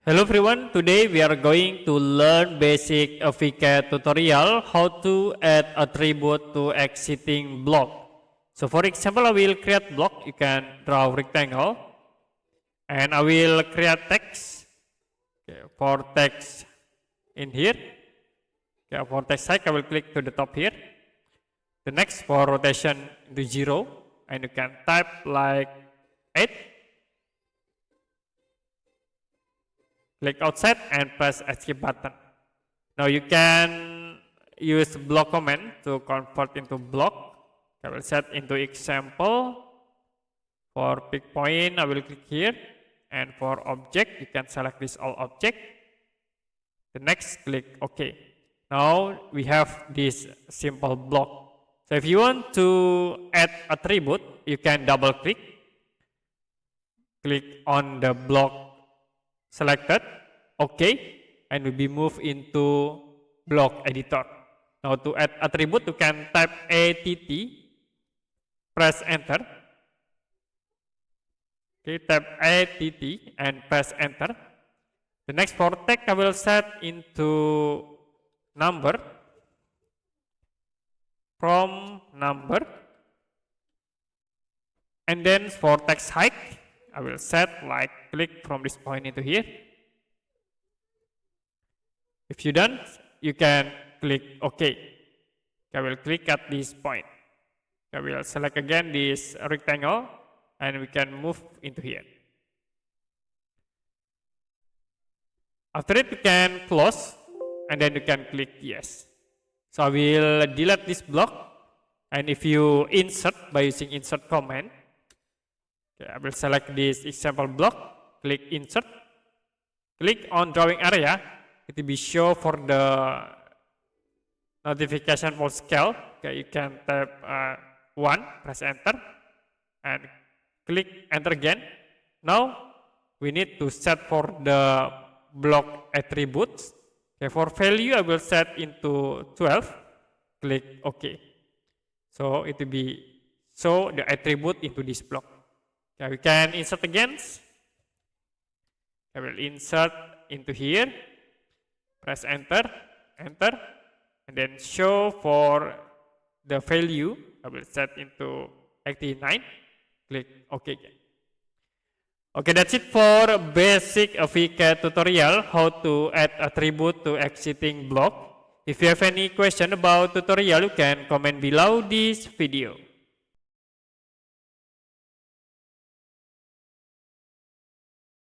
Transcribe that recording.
Hello everyone, today we are going to learn basic AviCAD tutorial how to add attribute to existing block. So for example, I will create block, you can draw rectangle, and I will create text. Okay, for text in here, okay, for text height I will click to the top here. The next for rotation to 0, and you can type like 8. Click outside and press escape button. Now you can use block command to convert into block. I will set into example. For pick point, I will click here. And for object, you can select this all object. The next, click OK. Now we have this simple block. So if you want to add attribute, you can double click. Click on the block selected, OK, and will be moved into block editor. Now to add attribute, you can type ATT, press enter. Okay, type ATT and press enter. The next for text I will set into number, from number, and then for text height, I will set like click from this point into here. If you done, you can click OK. I will click at this point. I will select again this rectangle and we can move into here. After it, you can close and then you can click yes. So I will delete this block, and if you insert by using insert command, okay, I will select this example block, click insert, click on drawing area, it will be show for the notification for scale. Okay, you can type 1, press enter, and click enter again. Now we need to set for the block attributes. Okay, for value I will set into 12, click OK. So it will be show the attribute into this block. Okay, we can insert again. I will insert into here, press enter, enter, and then show for the value. I will set into 89, click OK again. Okay, that's it for basic AviCAD tutorial, how to add attribute to existing block. If you have any question about tutorial, you can comment below this video.